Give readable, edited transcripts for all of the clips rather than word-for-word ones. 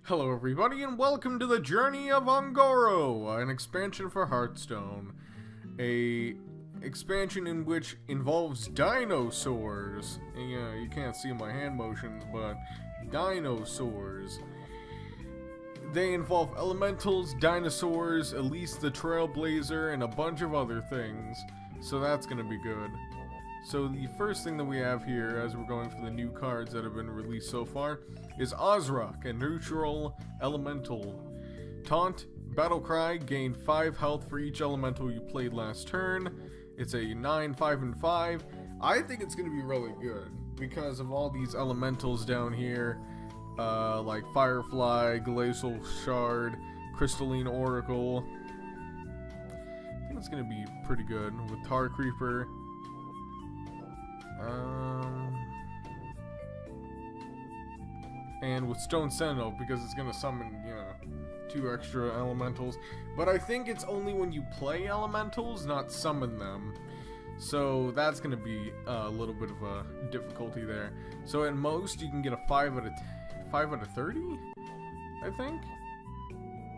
Hello everybody and welcome to the Journey of Ongoro, an expansion for Hearthstone. A expansion in which involves dinosaurs. Yeah, you can't see my hand motions, but dinosaurs. They involve elementals, dinosaurs, Elise the Trailblazer, and a bunch of other things. So that's gonna be good. So the first thing that we have here, as we're going for the new cards that have been released so far, is Ozrock, a neutral elemental. Taunt, Battlecry, gain 5 health for each elemental you played last turn. It's a 9, 5, and 5. I think it's going to be really good because of all these elementals down here, like Firefly, Glacial Shard, Crystalline Oracle. I think it's going to be pretty good with Tar Creeper. And with Stone Sentinel, because it's gonna summon, 2 extra elementals. But I think it's only when you play elementals, not summon them. So that's gonna be a little bit of a difficulty there. So at most, you can get a 5 out of 30, I think.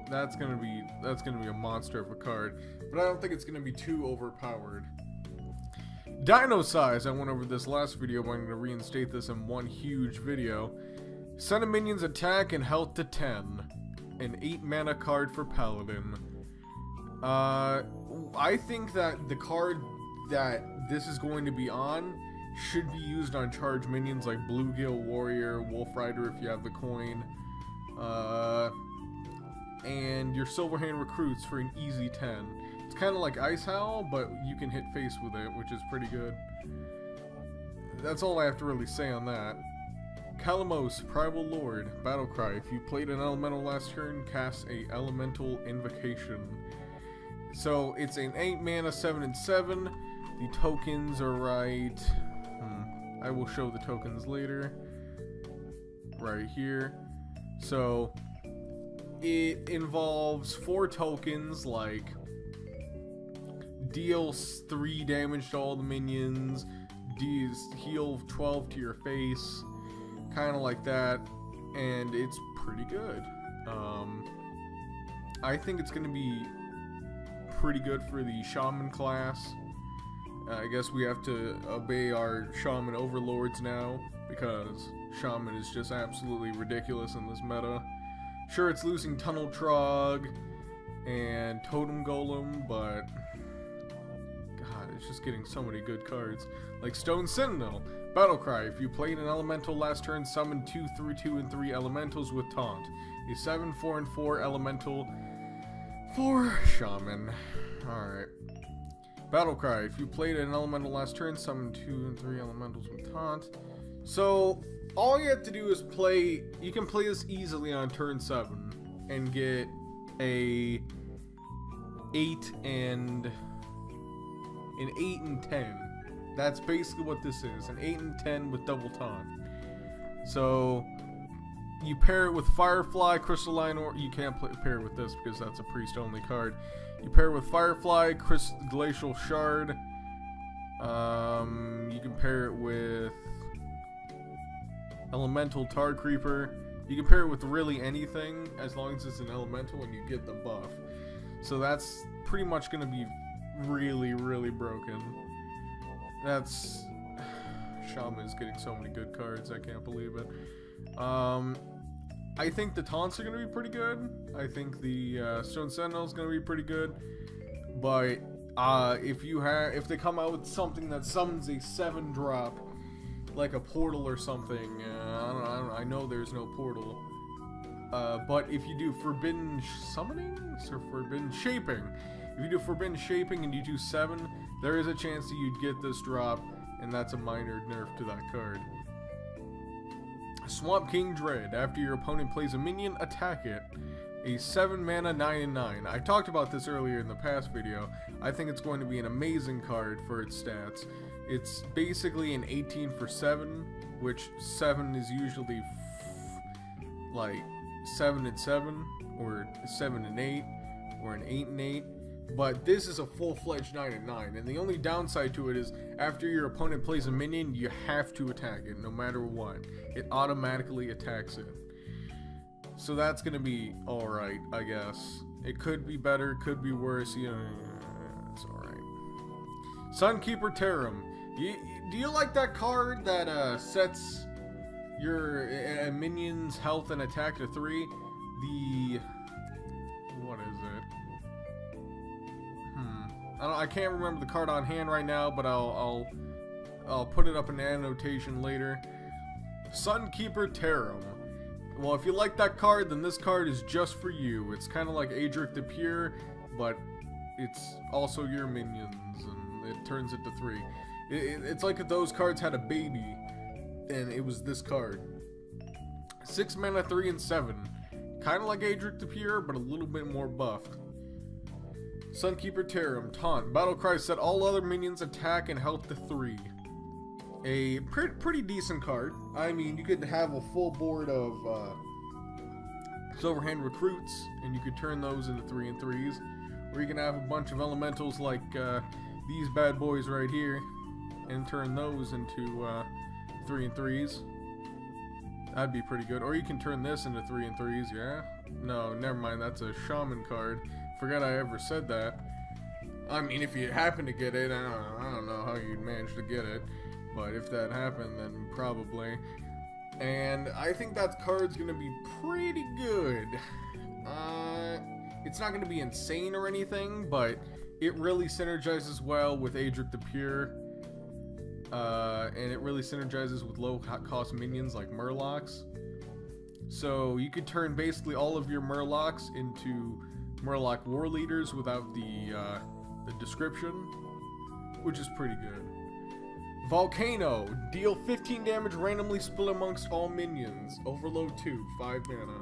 That's gonna be a monster of a card, but I don't think it's gonna be too overpowered. Dino size, I went over this last video, but I'm going to reinstate this in one huge video. Send a minion's attack and health to 10. An 8 mana card for Paladin. I think that the card that this is going to be on should be used on charge minions like Bluegill Warrior, Wolf Rider if you have the coin. And your Silverhand Recruits for an easy 10. It's kind of like Ice Howl, but you can hit face with it, which is pretty good. That's all I have to really say on that. Kalamos, Primal Lord, Battlecry. If you played an elemental last turn, cast a elemental invocation. So it's an 8 mana, 7 and 7. The tokens are right. I will show the tokens later. Right here. So it involves 4 tokens like deals 3 damage to all the minions, heal 12 to your face, kind of like that, and it's pretty good. I think it's going to be pretty good for the Shaman class. I guess we have to obey our Shaman overlords now, because Shaman is just absolutely ridiculous in this meta. Sure, it's losing Tunnel Trog and Totem Golem, but God, it's just getting so many good cards. Like Stone Sentinel, Battlecry. If you played an elemental last turn, summon 2, 3, 2, and 3 elementals with Taunt. A 7, 4, and 4 elemental for Shaman. Alright. Battlecry. If you played an elemental last turn, summon 2 and 3 elementals with Taunt. So all you have to do is play. You can play this easily on turn 7 and get a 8 and 10. That's basically what this is, an 8 and 10 with double taunt. So you pair it with Firefly, Crystalline, or you can't pair it with this because that's a priest only card. You pair it with Firefly, Glacial Shard. You can pair it with Elemental Tar Creeper. You can pair it with really anything as long as it's an elemental and you get the buff. So that's pretty much going to be really, really broken. That's Shaman is getting so many good cards, I can't believe it. I think the taunts are going to be pretty good. I think the Stone Sentinel is going to be pretty good. But if they come out with something that summons a 7-drop, like a portal or something, I know there's no portal. But if you do Forbidden Summonings or Forbidden Shaping, if you do Forbidden Shaping and you do 7, there is a chance that you'd get this drop, and that's a minor nerf to that card. Swamp King Dread. After your opponent plays a minion, attack it. A 7 mana 9 and 9. I talked about this earlier in the past video. I think it's going to be an amazing card for its stats. It's basically an 18 for 7, which 7 is usually like 7 and 7, or 7 and 8, or an 8 and 8. But this is a full-fledged 9 and 9, and the only downside to it is after your opponent plays a minion, you have to attack it no matter what. It automatically attacks it. So that's gonna be alright, I guess. It could be better, could be worse, you know, it's alright. Sunkeeper Tarim. Do you like that card that sets your minion's health and attack to 3? What is it? I can't remember the card on hand right now, but I'll put it up in the annotation later. Sunkeeper Tarim. Well, if you like that card, then this card is just for you. It's kind of like Adric the Pure, but it's also your minions, and it turns it to 3. It's like if those cards had a baby, and it was this card. 6 mana, 3 and 7. Kind of like Adric the Pure, but a little bit more buffed. Sunkeeper Tarim, Taunt. Battlecry, set all other minions attack and health to 3. A pretty decent card. I mean, you could have a full board of Silverhand recruits, and you could turn those into 3 and 3s. Or you can have a bunch of elementals like these bad boys right here, and turn those into 3 and 3s. That'd be pretty good. Or you can turn this into 3 and 3s, yeah? No, never mind, that's a Shaman card. Forgot I ever said that. I mean, if you happen to get it, I don't know how you'd manage to get it. But if that happened, then probably. And I think that card's gonna be pretty good. It's not gonna be insane or anything, but it really synergizes well with Adric the Pure. And it really synergizes with low-cost minions like Murlocs. So you could turn basically all of your Murlocs into Murloc War Leaders without the description, which is pretty good. Volcano. Deal 15 damage randomly split amongst all minions. Overload 2, 5 mana.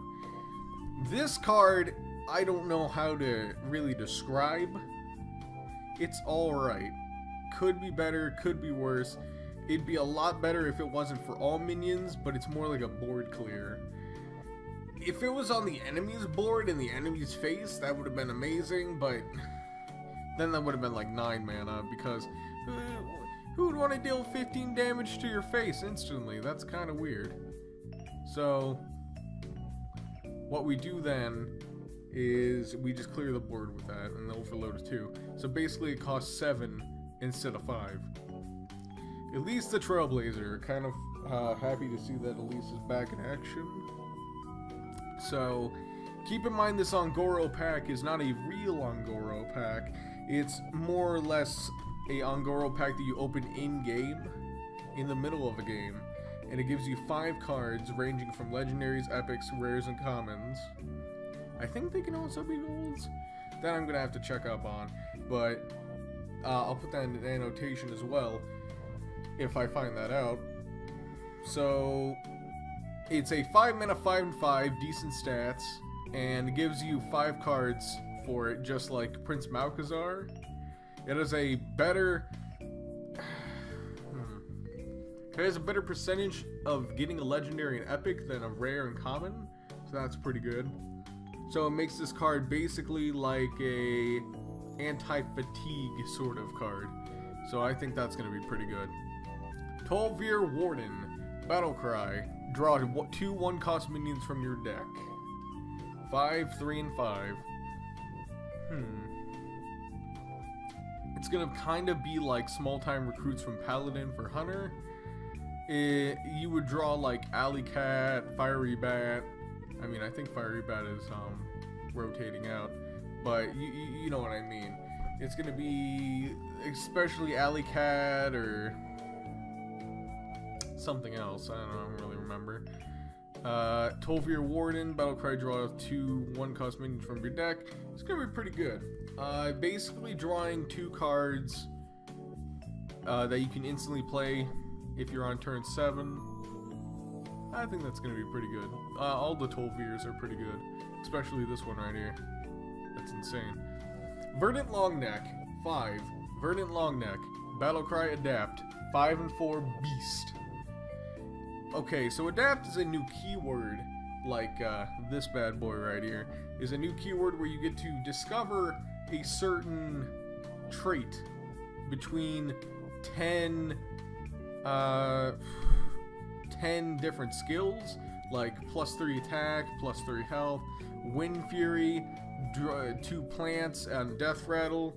This card, I don't know how to really describe. It's alright. Could be better, could be worse. It'd be a lot better if it wasn't for all minions, but it's more like a board clear. If it was on the enemy's board in the enemy's face, that would have been amazing, but then that would have been like 9 mana, because who would want to deal 15 damage to your face instantly? That's kind of weird. So, what we do then is we just clear the board with that, and the overload is 2. So basically it costs 7 instead of 5. Elise the Trailblazer. Kind of happy to see that Elise is back in action. So, keep in mind this Ongoro pack is not a real Ongoro pack. It's more or less a Ongoro pack that you open in-game, in the middle of a game. And it gives you 5 cards ranging from legendaries, epics, rares, and commons. I think they can also be golds. That I'm going to have to check up on. But I'll put that in the annotation as well, if I find that out. So, it's a 5 mana, 5 and 5, decent stats, and it gives you 5 cards for it, just like Prince Malchezaar. It has a better... It has a better percentage of getting a legendary and epic than a rare and common, so that's pretty good. So it makes this card basically like a anti-fatigue sort of card. So I think that's going to be pretty good. Tol'vir Warden. Battlecry. Draw 2 1-cost minions from your deck. 5, 3, and 5. It's going to kind of be like small-time recruits from Paladin for Hunter. You would draw like Alley Cat, Fiery Bat. I mean, I think Fiery Bat is rotating out, but you know what I mean. It's gonna be especially Alley Cat or something else. I don't really remember. Tol'vir Warden, Battlecry, draw 2 1-cost minions from your deck. It's gonna be pretty good. Basically drawing 2 cards that you can instantly play if you're on turn 7. I think that's going to be pretty good. All the Tol'virs are pretty good, especially this one right here. That's insane. Verdant Longneck, 5. Verdant Longneck, Battlecry Adapt, 5 and 4 Beast. Okay, so Adapt is a new keyword, like this bad boy right here, is a new keyword where you get to discover a certain trait between 10 different skills, like +3 attack, +3 health, wind fury, 2 plants, and death rattle.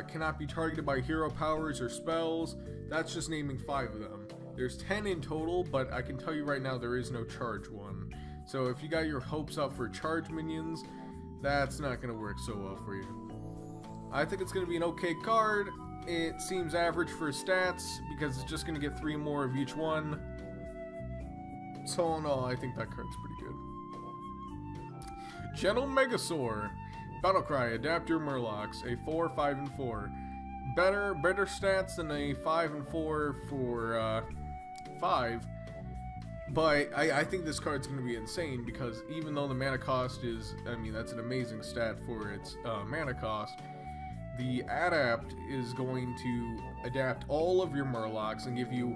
Cannot be targeted by hero powers or spells. That's just naming 5 of them. There's 10 in total, but I can tell you right now there is no charge one. So if you got your hopes up for charge minions, that's not going to work so well for you. I think it's going to be an okay card. It seems average for stats because it's just going to get 3 more of each one. So all in all, I think that card's pretty good. Gentle Megasaur. Battlecry, adapt your Murlocs. A 4, 5, and 4. Better stats than a 5 and 4 for 5. But I think this card's going to be insane because even though the mana cost is, I mean, that's an amazing stat for its mana cost, the Adapt is going to adapt all of your Murlocs and give you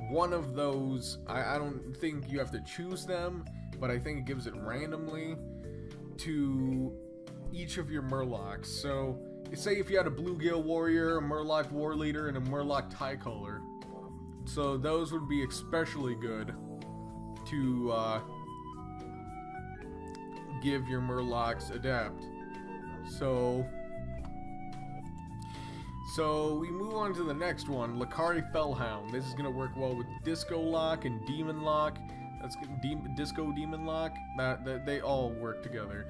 one of those. I don't think you have to choose them, but I think it gives it randomly to each of your Murlocs. So, say if you had a Bluegill Warrior, a Murloc War Leader, and a Murloc Tycaller. So those would be especially good to give your Murlocs Adapt. So we move on to the next one, Lakari Fellhound. This is going to work well with Disco Lock and Demon Lock. That's Disco Demon Lock. That they all work together.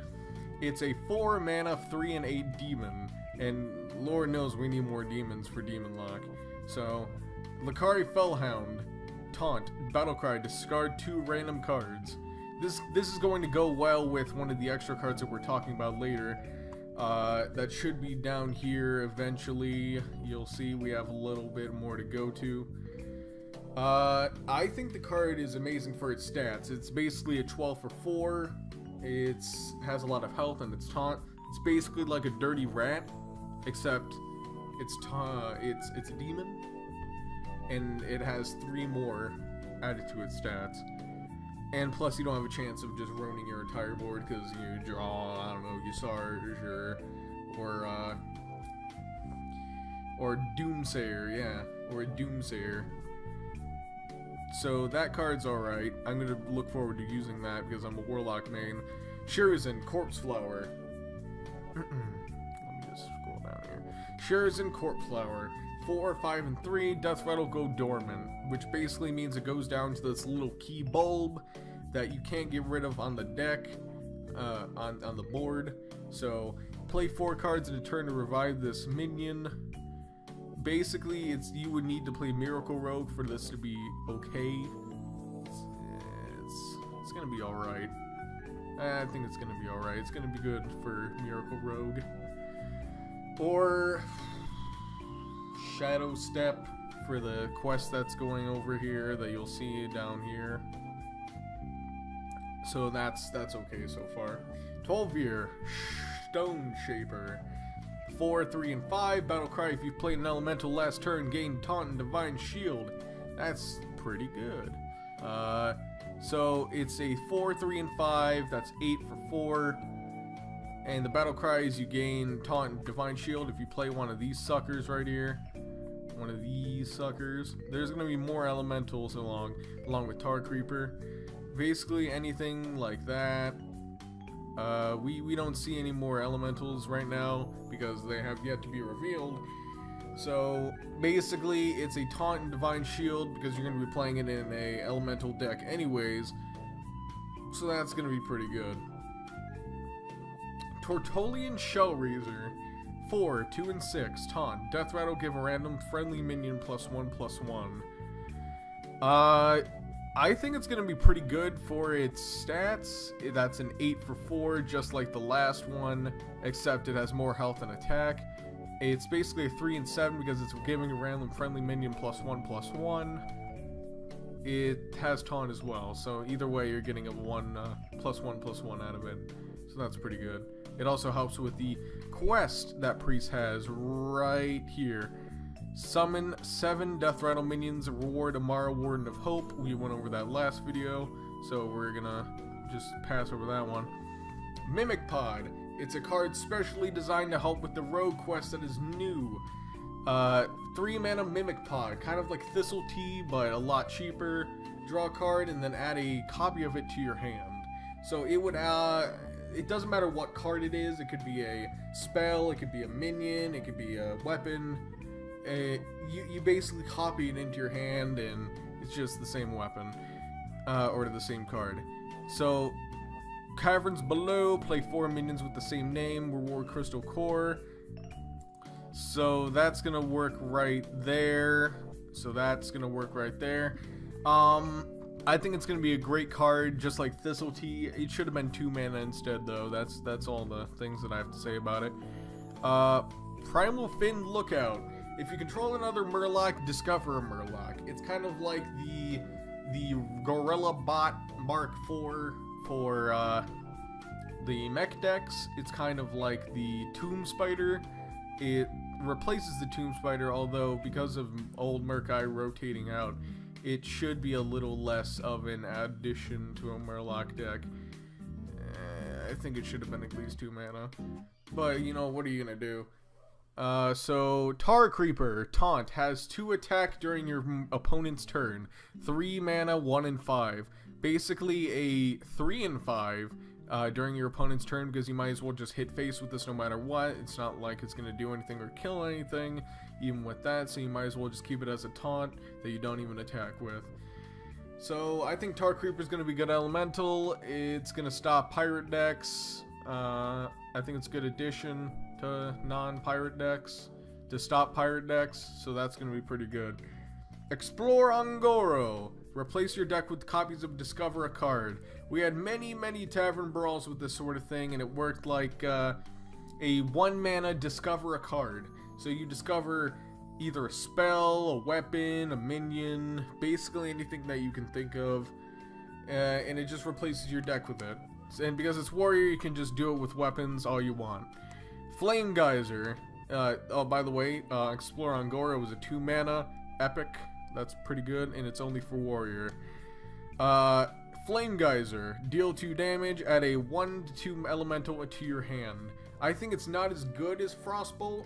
It's a 4 mana, 3 and 8 demon, and Lord knows we need more demons for Demon Lock. So, Lakari Fellhound, Taunt, Battlecry, discard 2 random cards. This is going to go well with one of the extra cards that we're talking about later. That should be down here eventually. You'll see we have a little bit more to go to. I think the card is amazing for its stats. It's basically a 12 for 4. It has a lot of health and it's taunt. It's basically like a dirty rat, except it's a demon, and it has 3 more added to its stats. And plus, you don't have a chance of just ruining your entire board because you draw, I don't know, Usarge or Doomsayer, yeah, or a Doomsayer. So that card's alright. I'm going to look forward to using that because I'm a Warlock main. Shurizen, Corpse Flower. Let me just scroll down here. Shurizen, Corpse Flower. 4, 5, and 3. Death Rattle go dormant, which basically means it goes down to this little key bulb that you can't get rid of on the deck, on the board. So play 4 cards in a turn to revive this minion. Basically, you would need to play Miracle Rogue for this to be okay. It's gonna be alright. I think it's gonna be alright. It's gonna be good for Miracle Rogue. Or Shadow Step for the quest that's going over here that you'll see down here. So that's okay so far. 12-year Stone Shaper. 4, 3, and 5. Battlecry, if you played an elemental last turn, gain Taunt and Divine Shield. That's pretty good. So it's a 4, 3, and 5. That's 8 for 4. And the Battlecry is you gain Taunt and Divine Shield if you play one of these suckers right here. One of these suckers. There's going to be more elementals along with Tar Creeper. Basically anything like that. We don't see any more elementals right now because they have yet to be revealed. So basically it's a Taunt and Divine Shield because you're going to be playing it in a elemental deck anyways. So that's going to be pretty good. Tortolian Shellraiser. 4, 2, and 6. Taunt. Death Rattle, give a random friendly minion +1/+1. I think it's going to be pretty good for its stats. That's an 8 for 4, just like the last one, except it has more health and attack. It's basically a 3 and 7 because it's giving a random friendly minion +1/+1. It has taunt as well, so either way you're getting a +1/+1 out of it. So that's pretty good. It also helps with the quest that Priest has right here. Summon 7 Death Rattle minions and reward Amara Warden of Hope. We went over that last video, so we're gonna just pass over that one. Mimic Pod. It's a card specially designed to help with the rogue quest that is new. 3 mana Mimic Pod, kind of like Thistle Tea, but a lot cheaper. Draw a card and then add a copy of it to your hand. So it would, it doesn't matter what card it is. It could be a spell, it could be a minion, it could be a weapon. You basically copy it into your hand and it's just the same weapon, or the same card. So, Caverns Below, play 4 minions with the same name, reward Crystal Core. So that's gonna work right there. I think it's gonna be a great card, just like Thistle Tea. It should have been 2 mana instead, though. That's all the things that I have to say about it. Primal Fin Lookout. If you control another Murloc, discover a Murloc. It's kind of like the Gorilla Bot Mark IV for the mech decks. It's kind of like the Tomb Spider. It replaces the Tomb Spider, although because of old Murkai rotating out, it should be a little less of an addition to a Murloc deck. I think it should have been at least 2 mana. But, you know, what are you gonna do? So, Tar Creeper, Taunt, has 2 attack during your opponent's turn. 3 mana, 1 and 5. Basically a 3 and 5 during your opponent's turn, because you might as well just hit face with this no matter what. It's not like it's going to do anything or kill anything, even with that, so you might as well just keep it as a taunt that you don't even attack with. So, I think Tar Creeper is going to be good elemental. It's going to stop pirate decks. I think it's a good addition to non-pirate decks, to stop pirate decks, so that's going to be pretty good. Explore Ungoro. Replace your deck with copies of Discover a Card. We had many tavern brawls with this sort of thing, and it worked like a 1 mana Discover a Card. So you discover either a spell, a weapon, a minion, basically anything that you can think of, and it just replaces your deck with it. And because it's warrior, you can just do it with weapons all you want. Flame Geyser. Oh, by the way, Explore Ungoro was a 2 mana epic. That's pretty good, and it's only for warrior. Flame Geyser. Deal 2 damage, add a 1/2 elemental to your hand. I think it's not as good as Frostbolt,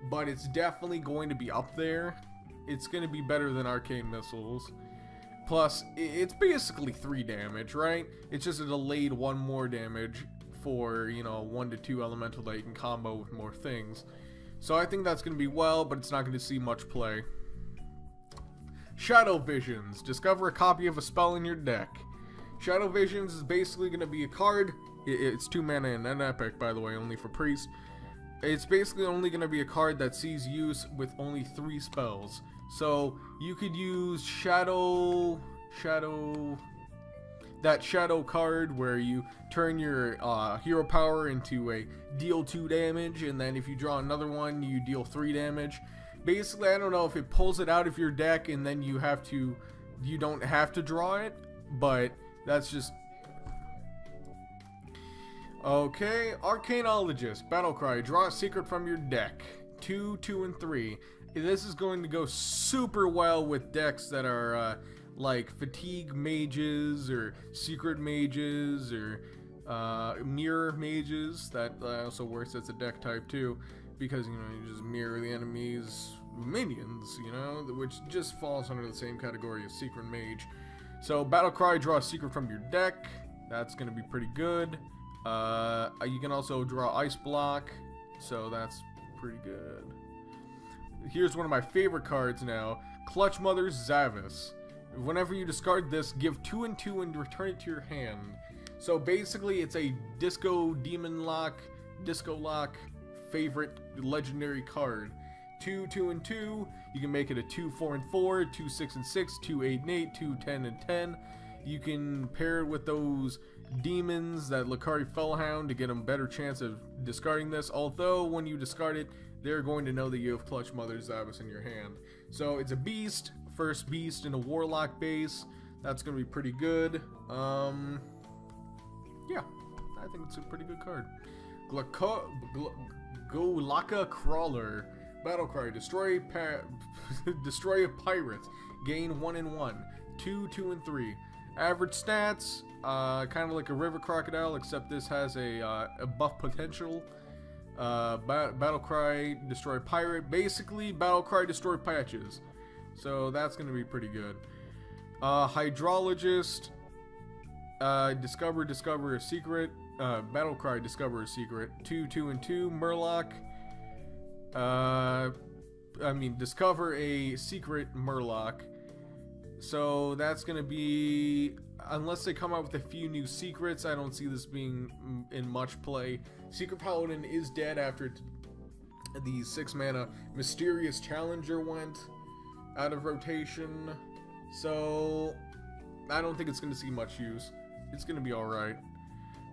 but it's definitely going to be up there. It's going to be better than Arcane Missiles. Plus, it's basically 3 damage, right? It's just a delayed 1 more damage for, you know, 1 to 2 elemental that you can combo with more things. So I think that's going to be well, but it's not going to see much play. Shadow Visions. Discover a copy of a spell in your deck. Shadow Visions is basically going to be a card. It's 2 mana and an epic, by the way, only for priest. It's basically only going to be a card that sees use with only 3 spells. So you could use that shadow card where you turn your hero power into a deal 2 damage, and then if you draw another one, you deal 3 damage. Basically, I don't know if it pulls it out of your deck and then you don't have to draw it, but that's just... Okay, Arcanologist, Battlecry, draw a secret from your deck. 2, 2, and 3. This is going to go super well with decks that are like Fatigue Mages or Secret Mages or Mirror Mages. That also works as a deck type too, because, you know, you just mirror the enemy's minions, you know, which just falls under the same category as Secret Mage. So Battlecry, draw a secret from your deck. That's going to be pretty good. You can also draw Ice Block, so that's pretty good. Here's one of my favorite cards now, Clutch Mother's Zavis. Whenever you discard this, give 2 and 2 and return it to your hand. So basically, it's a Disco Lock favorite legendary card. 2, 2, and 2. You can make it a 2, 4, and 4, 2, 6, and 6, 2, 8, and 8, 2, 10, and 10. You can pair it with those demons, that Lakari Fellhound, to get a better chance of discarding this. Although, when you discard it, they're going to know that you have Clutch Mother's Zavis in your hand. So it's a beast, first beast in a Warlock base. That's going to be pretty good. Yeah, I think it's a pretty good card. Golaka Crawler. Battlecry, destroy a pirate. Gain 1 and 1. 2, 2, and 3. Average stats, kind of like a river crocodile, except this has a buff potential. Battle cry, destroy pirate. Basically, battle cry, destroy patches. So that's going to be pretty good. Hydrologist, discover a secret. Battle cry, discover a secret. 2, 2, and 2. Murloc. Discover a secret Murloc. So that's going to be, unless they come out with a few new secrets, I don't see this being in much play. Secret Paladin is dead after the 6 mana Mysterious Challenger went out of rotation. So I don't think it's going to see much use. It's going to be alright.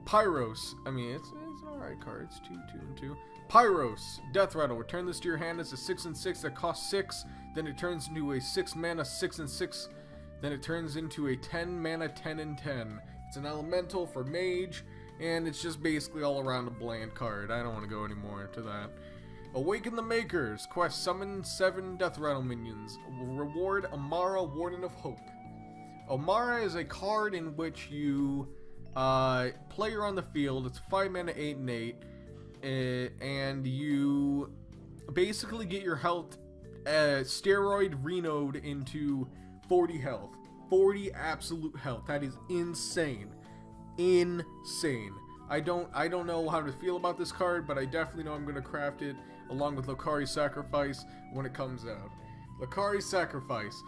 Pyros, it's an alright card. It's 2, 2, and 2. Pyros, Death Rattle. Return this to your hand as a 6 and 6 that costs 6. Then it turns into a 6 mana 6 and 6. Then it turns into a 10 mana 10 and 10. It's an elemental for mage, and it's just basically all around a bland card. I don't want to go any more into that. Awaken the Makers. Quest summon 7 Death Rattle minions. Reward Amara, Warden of Hope. Amara is a card in which you player on the field. It's 5 mana 8 and 8. And you basically get your health steroid renoed into 40 health. 40 absolute health. That is insane. Insane. I don't know how to feel about this card, but I definitely know I'm going to craft it along with Lokari's Sacrifice when it comes out. Lokari's Sacrifice.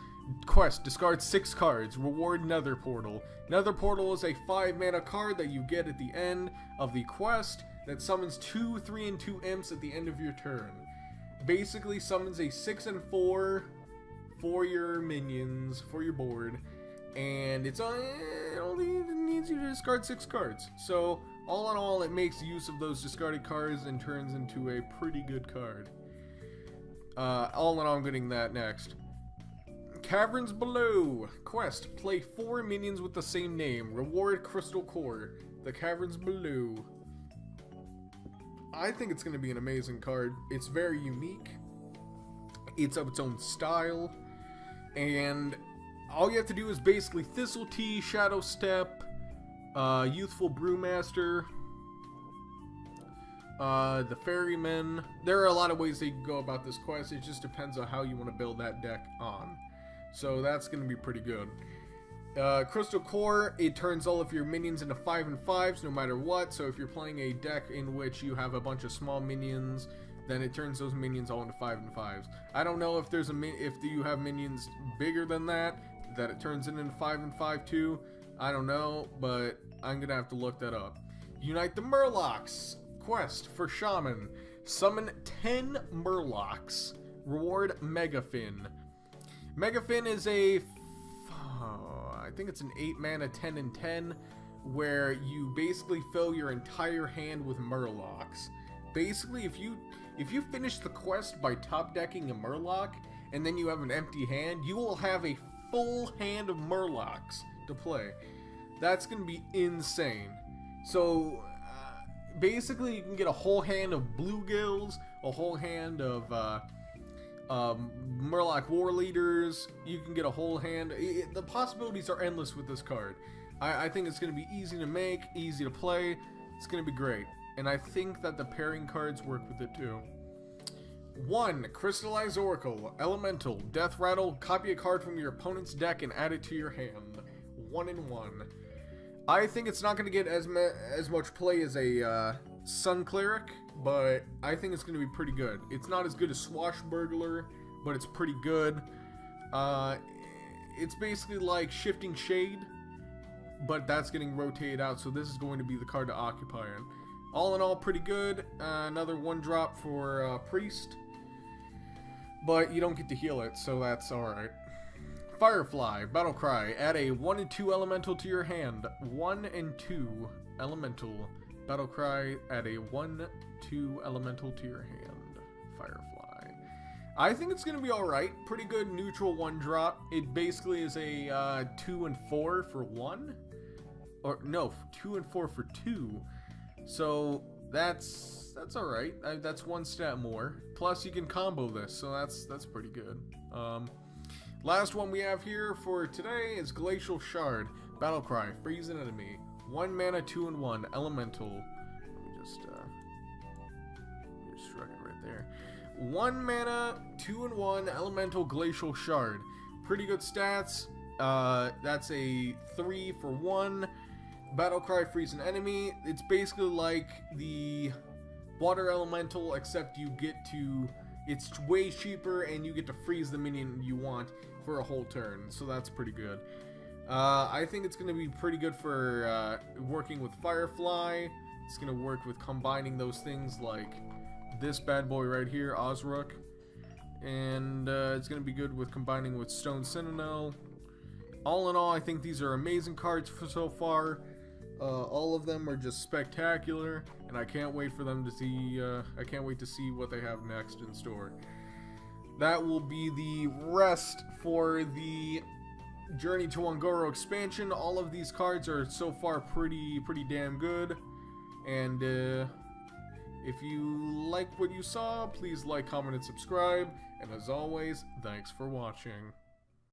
Quest, discard 6 cards. Reward Nether Portal. Nether Portal is a 5 mana card that you get at the end of the quest that summons 2, 3, and 2 imps at the end of your turn. Basically summons a 6 and 4 for your minions, for your board, and it only needs you to discard 6 cards. So all in all, it makes use of those discarded cards and turns into a pretty good card. All in all, I'm getting that next. Caverns Below. Quest, play 4 minions with the same name. Reward Crystal Core. The Caverns Below. I think it's going to be an amazing card. It's very unique. It's of its own style. And all you have to do is basically Thistle Tea, Shadow Step, Youthful Brewmaster, the Ferryman. There are a lot of ways they can go about this quest. It just depends on how you want to build that deck on. So that's going to be pretty good. Crystal Core, it turns all of your minions into 5 and 5s no matter what. So if you're playing a deck in which you have a bunch of small minions, then it turns those minions all into 5 and 5s. I don't know if there's if you have minions bigger than that it turns it into 5 and 5 too. I don't know, but I'm gonna have to look that up. Unite the Murlocs. Quest for Shaman. Summon 10 Murlocs. Reward Megafin. Megafin is a I think it's an 8 mana 10 and 10 where you basically fill your entire hand with Murlocs. Basically, if you finish the quest by top decking a Murloc and then you have an empty hand, you will have a full hand of Murlocs to play. That's going to be insane. So basically you can get a whole hand of Bluegills, a whole hand of Murloc War Leaders. You can get a whole hand. The possibilities are endless with this card. I think it's going to be easy to make, easy to play. It's going to be great. And I think that the pairing cards work with it too. 1. Crystallized Oracle. Elemental. Death Rattle. Copy a card from your opponent's deck and add it to your hand. 1 and 1. I think it's not going to get as much play as a Sun Cleric, but I think it's going to be pretty good. It's not as good as Swashbuckler, but it's pretty good. It's basically like Shifting Shade, but that's getting rotated out, so this is going to be the card to occupy it. All in all, pretty good. Another 1-drop for Priest, but you don't get to heal it, so that's alright. Firefly, Battle Cry. Add a 1 and 2 elemental to your hand. 1 and 2 elemental. Battle Cry. Add a 1, 2 elemental to your hand. Firefly. I think it's going to be alright. Pretty good neutral 1-drop. It basically is a 2 and 4 for 1. Or, no, 2 and 4 for 2. So, that's alright. That's 1 stat more. Plus, you can combo this, so that's pretty good. Last one we have here for today is Glacial Shard. Battle Cry, freeze an enemy. 1 mana, 2/1, elemental. Let me just struck it right there. 1 mana, 2/1, elemental glacial shard. Pretty good stats. That's a 3 for 1. Battle Cry, freeze an enemy. It's basically like the water elemental, except you get to, it's way cheaper and you get to freeze the minion you want for a whole turn, so that's pretty good. I think it's going to be pretty good for working with Firefly. It's going to work with combining those things like this bad boy right here, Osrook. And it's going to be good with combining with Stone Sentinel. All in all, I think these are amazing cards for so far. All of them are just spectacular, and I can't wait for them to see. I can't wait to see what they have next in store. That will be the rest for the Journey to Un'Goro expansion. All of these cards are so far pretty damn good, and if you like what you saw, please like, comment, and subscribe. And as always, thanks for watching.